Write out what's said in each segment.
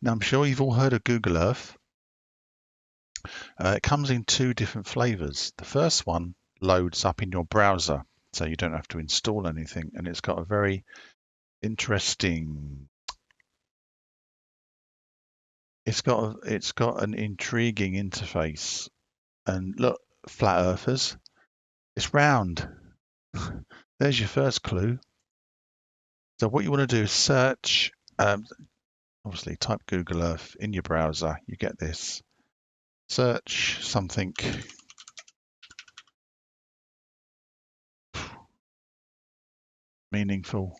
Now, I'm sure you've all heard of Google Earth. It comes in two different flavors. The first one loads up in your browser, so you don't have to install anything, and it's got a very interesting. It's got an intriguing interface. And look, flat earthers, it's round. There's your first clue. So what you want to do is search. Obviously, type Google Earth in your browser. You get this. Search something meaningful.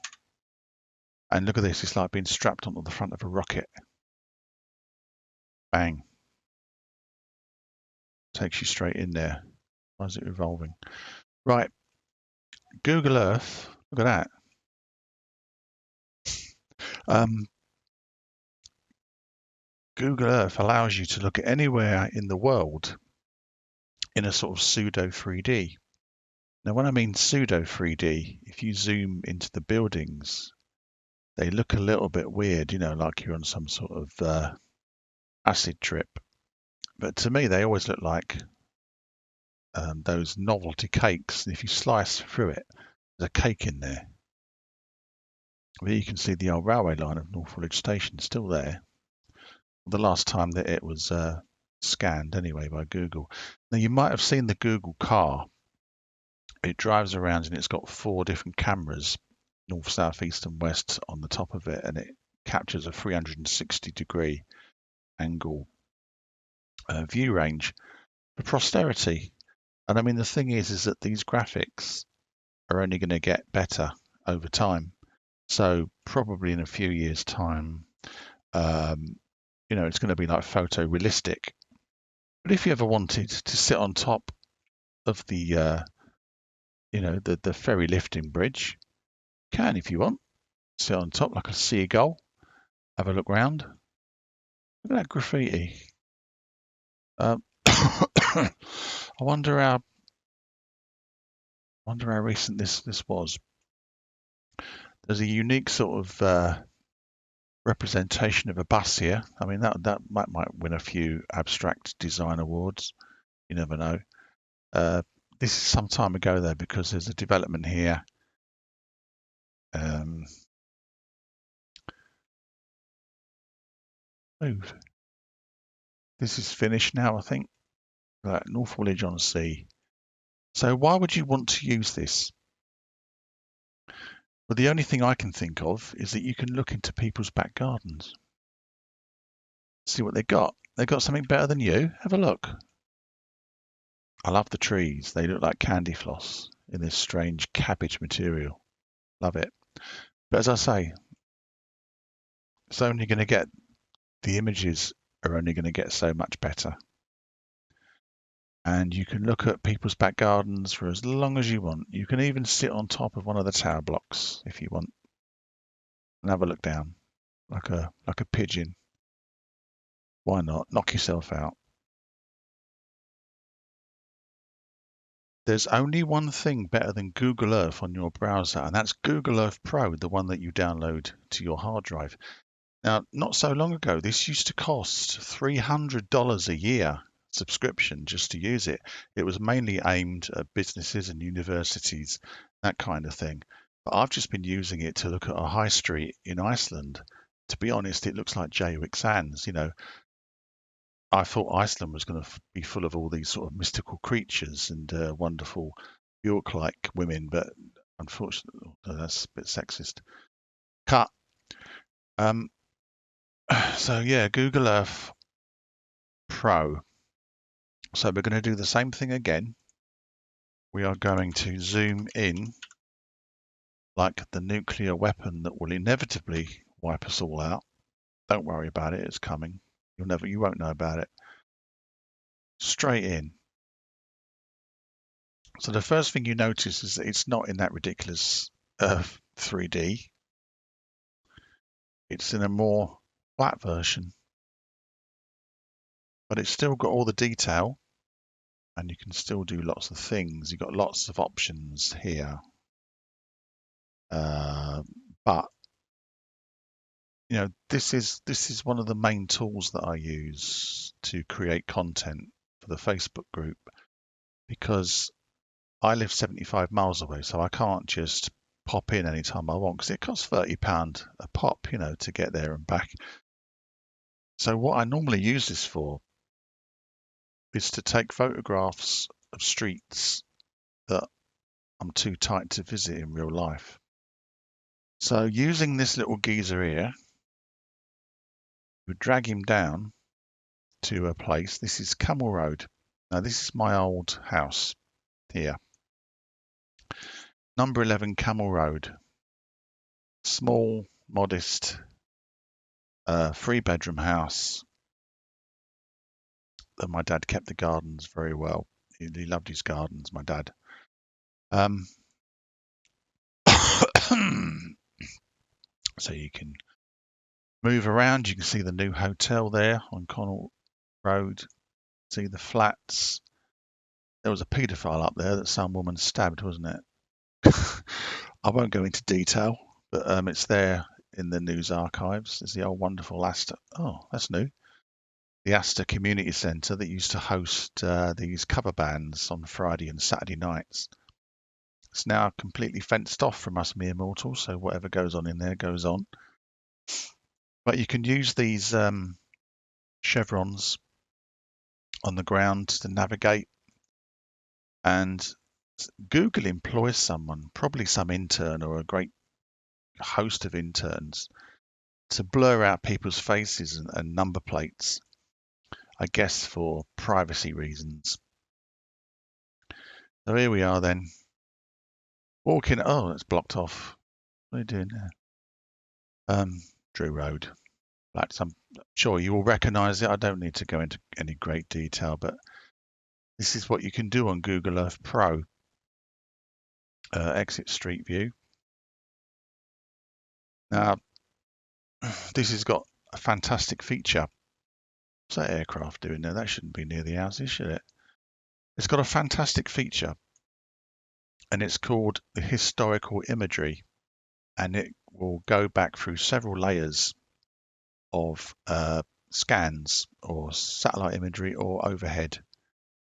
And look at this. It's like being strapped onto the front of a rocket. Bang. Takes you straight in there. Why is it revolving? Right. Google Earth. Look at that. Google Earth allows you to look at anywhere in the world in a sort of pseudo 3D. Now, when I mean pseudo 3D, if you zoom into the buildings, they look a little bit weird, like you're on some sort of acid trip. But to me, they always look like those novelty cakes. And if you slice through it, there's a cake in there. There you can see the old railway line of North Woolwich Station still there. The last time that it was scanned anyway by Google. Now, you might have seen the Google car. It drives around and it's got 4 different cameras, north, south, east, and west on the top of it, and it captures a 360-degree angle view range for posterity. And I mean, the thing is that these graphics are only going to get better over time. So probably in a few years' time, it's going to be like photorealistic. But if you ever wanted to sit on top of the ferry lifting bridge, you can if you want. Sit on top like a seagull, have a look round. Look at that graffiti. I wonder how recent this was. There's a unique sort of representation of a bus here. I mean, that might win a few abstract design awards. You never know. This is some time ago though, because there's a development here. Move. This is finished now, I think. Right, North Woolwich on Sea. So why would you want to use this? Well, the only thing I can think of is that you can look into people's back gardens. See what they got. They got something better than you. Have a look. I love the trees. They look like candy floss in this strange cabbage material. Love it. But as I say, it's only going to get, the images are only going to get so much better. And you can look at people's back gardens for as long as you want. You can even sit on top of one of the tower blocks if you want and have a look down like a pigeon. Why not? Knock yourself out. There's only one thing better than Google Earth on your browser, and that's Google Earth Pro, the one that you download to your hard drive. Now, not so long ago, this used to cost $300 a year subscription just to use it. It was mainly aimed at businesses and universities, that kind of thing. But I've just been using it to look at a high street in Iceland. To be honest, it looks like Jaywick Sands. I thought Iceland was going to be full of all these sort of mystical creatures and wonderful Bjork-like women, but unfortunately, that's a bit sexist. Cut. So yeah, Google Earth Pro. So we're going to do the same thing again. We are going to zoom in like the nuclear weapon that will inevitably wipe us all out. Don't worry about it, it's coming. You won't know about it. Straight in. So the first thing you notice is that it's not in that ridiculous 3D. It's in a more flat version, but it's still got all the detail and you can still do lots of things. You've got lots of options here. But this is one of the main tools that I use to create content for the Facebook group, because I live 75 miles away, so I can't just pop in anytime I want, because it costs £30 a pop, to get there and back. So what I normally use this for is to take photographs of streets that I'm too tight to visit in real life. So using this little geezer here, we drag him down to a place. This is Camel Road. Now this is my old house here. Number 11 Camel Road. Small, modest, 3-bedroom house that my dad kept the gardens very well. He loved his gardens, my dad. So you can move around. You can see the new hotel there on Connaught Road. See the flats. There was a paedophile up there that some woman stabbed, wasn't it? I won't go into detail, but it's there in the news archives. There's the old wonderful Astor. Oh, that's new. The Astor Community Centre that used to host these cover bands on Friday and Saturday nights. It's now completely fenced off from us mere mortals, so whatever goes on in there goes on. But you can use these chevrons on the ground to navigate, and Google employs someone, probably some intern or a great host of interns, to blur out people's faces and number plates, I guess for privacy reasons. So here we are then, walking. Oh, it's blocked off. What are you doing there? Drew Road. I'm sure you will recognise it. I don't need to go into any great detail, but this is what you can do on Google Earth Pro. Exit Street View. Now, this has got a fantastic feature. What's that aircraft doing there? That shouldn't be near the houses, should it? It's got a fantastic feature, and it's called the historical imagery, and it will go back through several layers of scans or satellite imagery or overhead.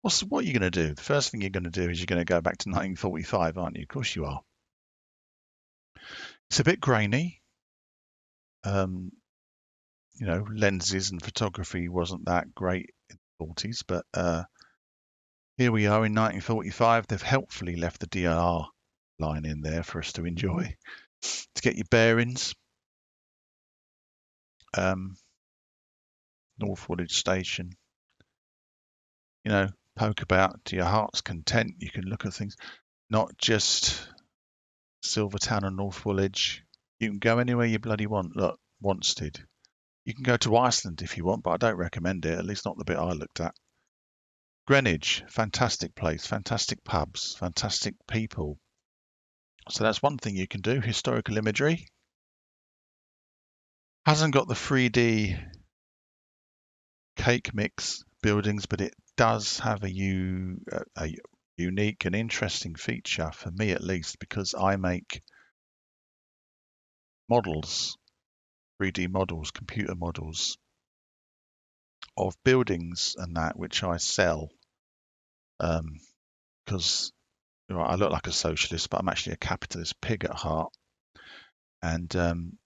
What are you going to do? The first thing you're going to do is you're going to go back to 1945, aren't you? Of course you are. It's a bit grainy. Lenses and photography wasn't that great in the 40s, but here we are in 1945. They've helpfully left the DLR line in there for us to enjoy, to get your bearings. North Woolwich Station. Poke about to your heart's content. You can look at things, not just Silvertown and North Woolwich. You can go anywhere you bloody want. Look, Wanstead. You can go to Iceland if you want, but I don't recommend it, at least not the bit I looked at. Greenwich, fantastic place, fantastic pubs, fantastic people. So that's one thing you can do, historical imagery. Hasn't got the 3D cake mix buildings, but it does have a unique and interesting feature, for me at least, because I make models, 3D models, computer models of buildings and that, which I sell, because I look like a socialist, but I'm actually a capitalist pig at heart. And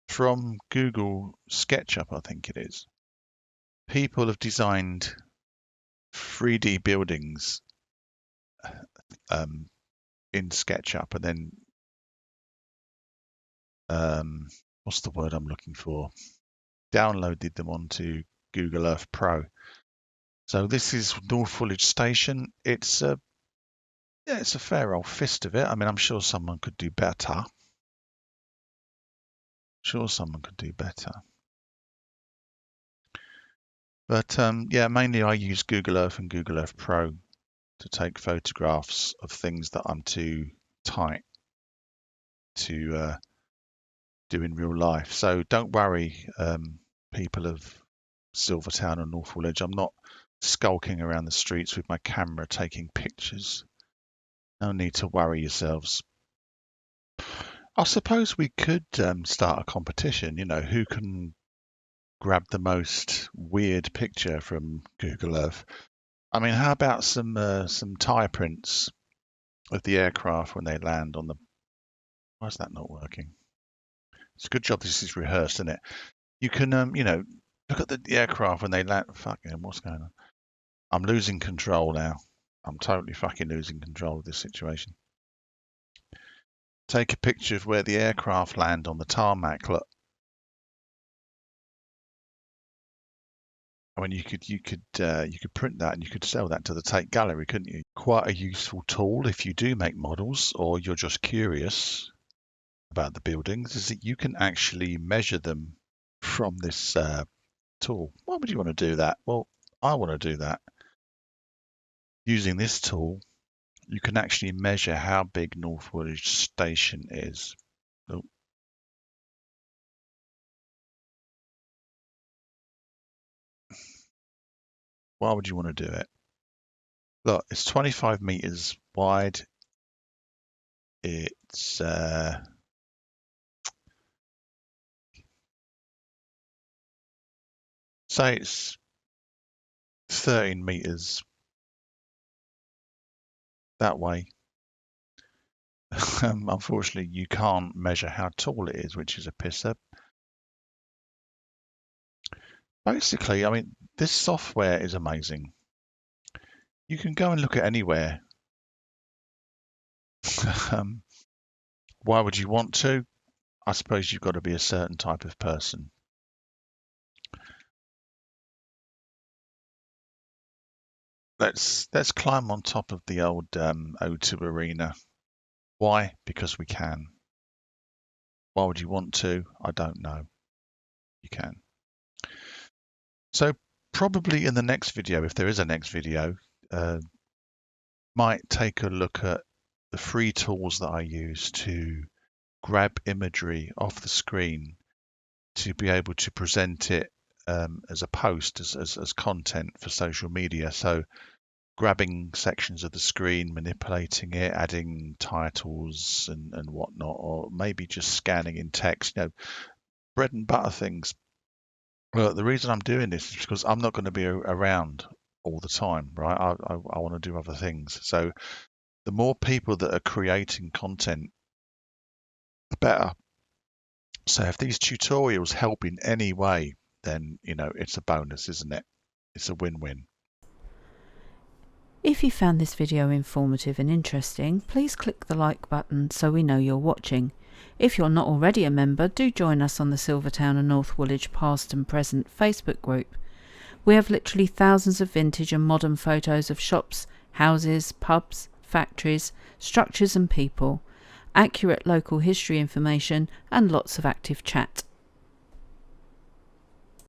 from Google SketchUp, I think it is, people have designed 3D buildings in SketchUp, and then what's the word I'm looking for? Downloaded them onto Google Earth Pro. So this is North Woolwich Station. It's a fair old fist of it. I mean, I'm sure someone could do better. But mainly I use Google Earth and Google Earth Pro to take photographs of things that I'm too tight to do in real life. So don't worry, people of Silvertown and North Woolwich. I'm not skulking around the streets with my camera taking pictures. No need to worry yourselves. I suppose we could start a competition, who can grab the most weird picture from Google Earth. I mean, how about some tie prints of the aircraft when they land on the... Why is that not working? It's a good job this is rehearsed, isn't it? You can, look at the aircraft when they land. Fucking, what's going on? I'm losing control now. I'm totally fucking losing control of this situation. Take a picture of where the aircraft land on the tarmac. Look. I mean, you could print that and you could sell that to the Tate Gallery, couldn't you? Quite a useful tool if you do make models or you're just curious about the buildings, is that you can actually measure them from this tool. Why would you want to do that? Well, I want to do that. Using this tool, you can actually measure how big Northwood Station is. Oh. Why would you want to do it? Look, it's 25 meters wide. It's say it's 13 meters that way. Unfortunately, you can't measure how tall it is, which is a pisser. Basically, I mean, this software is amazing. You can go and look at anywhere. Why would you want to? I suppose you've got to be a certain type of person. Let's climb on top of the old O2 Arena. Why? Because we can. Why would you want to? I don't know. You can. So probably in the next video, if there is a next video, might take a look at the free tools that I use to grab imagery off the screen to be able to present it as a post, as content for social media. So grabbing sections of the screen, manipulating it, adding titles and whatnot, or maybe just scanning in text, bread and butter things. Well, the reason I'm doing this is because I'm not going to be around all the time, right? I want to do other things. So the more people that are creating content, the better. So if these tutorials help in any way, then, it's a bonus, isn't it? It's a win-win. If you found this video informative and interesting, please click the like button so we know you're watching. If you're not already a member, do join us on the Silvertown and North Woolwich Past and Present Facebook group. We have literally thousands of vintage and modern photos of shops, houses, pubs, factories, structures and people, accurate local history information and lots of active chat.